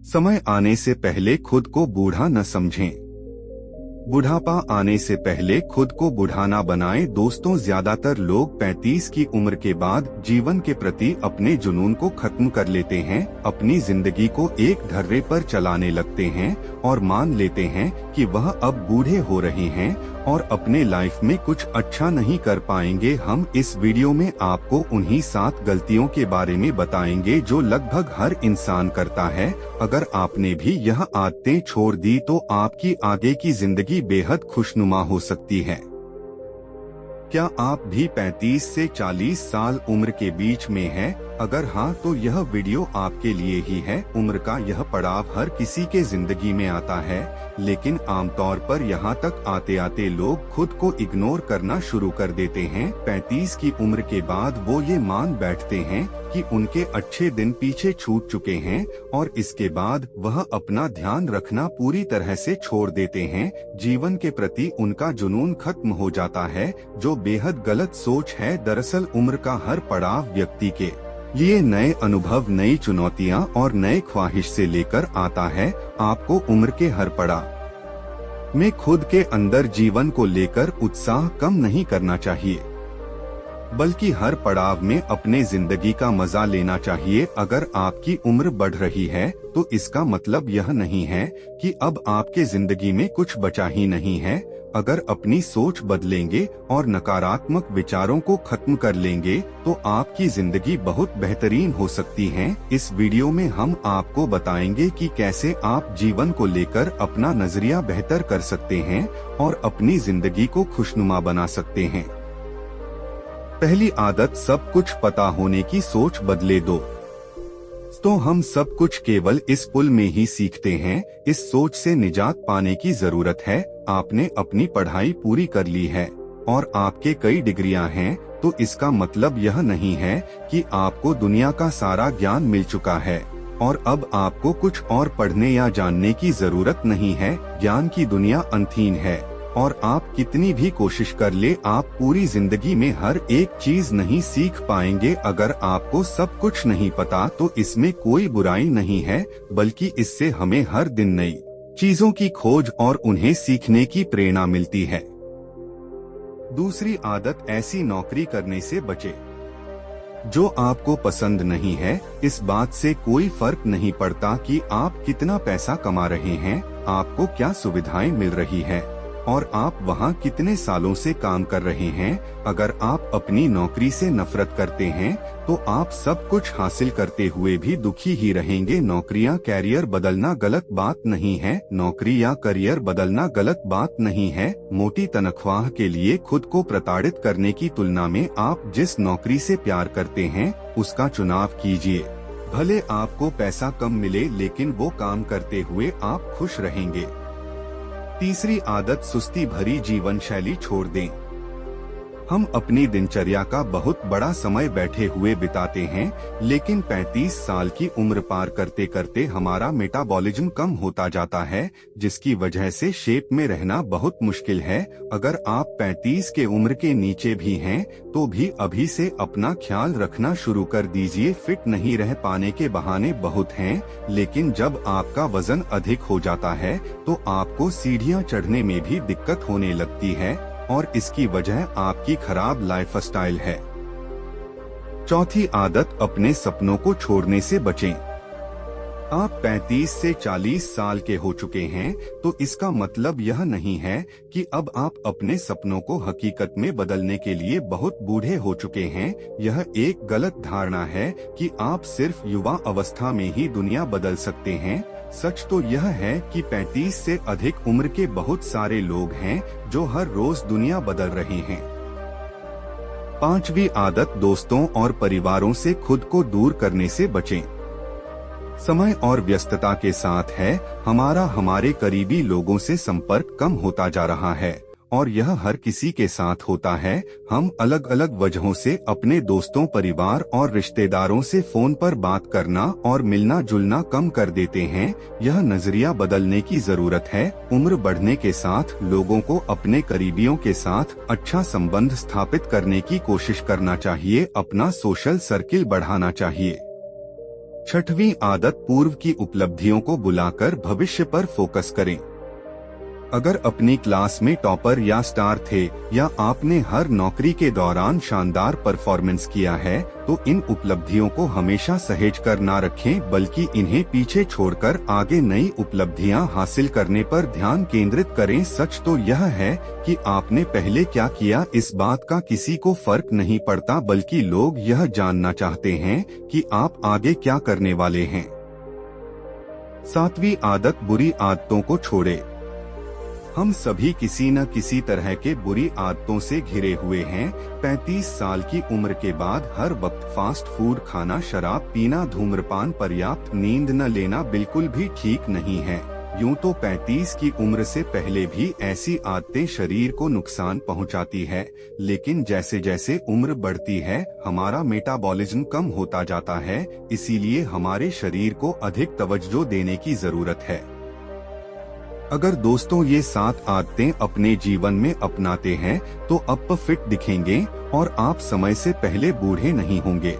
समय आने से पहले खुद को बूढ़ा न समझें। बुढ़ापा आने से पहले खुद को बूढ़ा ना बनाएं। दोस्तों, ज्यादातर लोग 35 की उम्र के बाद जीवन के प्रति अपने जुनून को खत्म कर लेते हैं, अपनी जिंदगी को एक ढर्रे पर चलाने लगते हैं और मान लेते हैं कि वह अब बूढ़े हो रहे हैं और अपने लाइफ में कुछ अच्छा नहीं कर पाएंगे। हम इस वीडियो में आपको उन्हीं 7 गलतियों के बारे में बताएंगे जो लगभग हर इंसान करता है। अगर आपने भी यह आदतें छोड़ दी तो आपकी आगे की जिंदगी बेहद खुशनुमा हो सकती है। क्या आप भी 35 से 40 साल उम्र के बीच में हैं? अगर हाँ, तो यह वीडियो आपके लिए ही है। उम्र का यह पड़ाव हर किसी के जिंदगी में आता है, लेकिन आमतौर पर यहाँ तक आते आते लोग खुद को इग्नोर करना शुरू कर देते हैं। 35 की उम्र के बाद वो ये मान बैठते हैं कि उनके अच्छे दिन पीछे छूट चुके हैं और इसके बाद वह अपना ध्यान रखना पूरी तरह से छोड़ देते हैं। जीवन के प्रति उनका जुनून खत्म हो जाता है, जो बेहद गलत सोच है। दरअसल उम्र का हर पड़ाव व्यक्ति के लिए नए अनुभव, नई चुनौतियां और नए ख्वाहिश से लेकर आता है। आपको उम्र के हर पड़ाव में खुद के अंदर जीवन को लेकर उत्साह कम नहीं करना चाहिए, बल्कि हर पड़ाव में अपने जिंदगी का मजा लेना चाहिए। अगर आपकी उम्र बढ़ रही है तो इसका मतलब यह नहीं है कि अब आपके जिंदगी में कुछ बचा ही नहीं है। अगर अपनी सोच बदलेंगे और नकारात्मक विचारों को खत्म कर लेंगे तो आपकी जिंदगी बहुत बेहतरीन हो सकती है। इस वीडियो में हम आपको बताएंगे कि कैसे आप जीवन को लेकर अपना नजरिया बेहतर कर सकते हैं और अपनी जिंदगी को खुशनुमा बना सकते हैं। पहली आदत, सब कुछ पता होने की सोच बदले दो। तो हम सब कुछ केवल इस पुल में ही सीखते हैं। इस सोच से निजात पाने की जरूरत है। आपने अपनी पढ़ाई पूरी कर ली है और आपके कई डिग्रियां हैं, तो इसका मतलब यह नहीं है कि आपको दुनिया का सारा ज्ञान मिल चुका है और अब आपको कुछ और पढ़ने या जानने की जरूरत नहीं है। ज्ञान की दुनिया अनंत है और आप कितनी भी कोशिश कर ले, आप पूरी जिंदगी में हर एक चीज नहीं सीख पाएंगे। अगर आपको सब कुछ नहीं पता तो इसमें कोई बुराई नहीं है, बल्कि इससे हमें हर दिन नई चीजों की खोज और उन्हें सीखने की प्रेरणा मिलती है। दूसरी आदत, ऐसी नौकरी करने से बचे जो आपको पसंद नहीं है। इस बात से कोई फर्क नहीं पड़ता कि आप कितना पैसा कमा रहे हैं, आपको क्या सुविधाएं मिल रही है और आप वहां कितने सालों से काम कर रहे हैं। अगर आप अपनी नौकरी से नफरत करते हैं तो आप सब कुछ हासिल करते हुए भी दुखी ही रहेंगे। नौकरियां, कैरियर बदलना गलत बात नहीं है। नौकरी या करियर बदलना गलत बात नहीं है। मोटी तनख्वाह के लिए खुद को प्रताड़ित करने की तुलना में आप जिस नौकरी से प्यार करते हैं उसका चुनाव कीजिए। भले आपको पैसा कम मिले, लेकिन वो काम करते हुए आप खुश रहेंगे। तीसरी आदत, सुस्ती भरी जीवन शैली छोड़ दें। हम अपनी दिनचर्या का बहुत बड़ा समय बैठे हुए बिताते हैं, लेकिन 35 साल की उम्र पार करते करते हमारा मेटाबॉलिज्म कम होता जाता है, जिसकी वजह से शेप में रहना बहुत मुश्किल है। अगर आप 35 के उम्र के नीचे भी हैं, तो भी अभी से अपना ख्याल रखना शुरू कर दीजिए। फिट नहीं रह पाने के बहाने बहुत हैं, लेकिन जब आपका वजन अधिक हो जाता है तो आपको सीढ़ियां चढ़ने में भी दिक्कत होने लगती है और इसकी वजह आपकी खराब लाइफस्टाइल है। चौथी आदत, अपने सपनों को छोड़ने से बचें। आप 35 से 40 साल के हो चुके हैं, तो इसका मतलब यह नहीं है कि अब आप अपने सपनों को हकीकत में बदलने के लिए बहुत बूढ़े हो चुके हैं। यह एक गलत धारणा है कि आप सिर्फ युवा अवस्था में ही दुनिया बदल सकते हैं। सच तो यह है कि 35 से अधिक उम्र के बहुत सारे लोग हैं जो हर रोज दुनिया बदल रहे हैं। पांचवी आदत, दोस्तों और परिवारों से खुद को दूर करने से बचें। समय और व्यस्तता के साथ है हमारा हमारे करीबी लोगों से संपर्क कम होता जा रहा है और यह हर किसी के साथ होता है। हम अलग अलग वजहों से अपने दोस्तों, परिवार और रिश्तेदारों से फोन पर बात करना और मिलना जुलना कम कर देते हैं। यह नजरिया बदलने की जरूरत है। उम्र बढ़ने के साथ लोगों को अपने करीबियों के साथ अच्छा संबंध स्थापित करने की कोशिश करना चाहिए, अपना सोशल सर्किल बढ़ाना चाहिए। छठवीं आदत, पूर्व की उपलब्धियों को बुलाकर भविष्य पर फोकस करें। अगर अपनी क्लास में टॉपर या स्टार थे या आपने हर नौकरी के दौरान शानदार परफॉर्मेंस किया है, तो इन उपलब्धियों को हमेशा सहेज कर ना रखें, बल्कि इन्हें पीछे छोड़कर आगे नई उपलब्धियां हासिल करने पर ध्यान केंद्रित करें। सच तो यह है कि आपने पहले क्या किया, इस बात का किसी को फर्क नहीं पड़ता, बल्कि लोग यह जानना चाहते हैं कि आप आगे क्या करने वाले हैं। सातवीं आदत, बुरी आदतों को छोड़े। हम सभी किसी न किसी तरह के बुरी आदतों से घिरे हुए हैं। 35 साल की उम्र के बाद हर वक्त फास्ट फूड खाना, शराब पीना, धूम्रपान, पर्याप्त नींद न लेना बिल्कुल भी ठीक नहीं है। यूं तो 35 की उम्र से पहले भी ऐसी आदतें शरीर को नुकसान पहुंचाती है, लेकिन जैसे जैसे उम्र बढ़ती है हमारा मेटाबॉलिज्म कम होता जाता है, इसीलिए हमारे शरीर को अधिक तवज्जो देने की जरूरत है। अगर दोस्तों ये 7 आदतें अपने जीवन में अपनाते हैं तो आप फिट दिखेंगे और आप समय से पहले बूढ़े नहीं होंगे।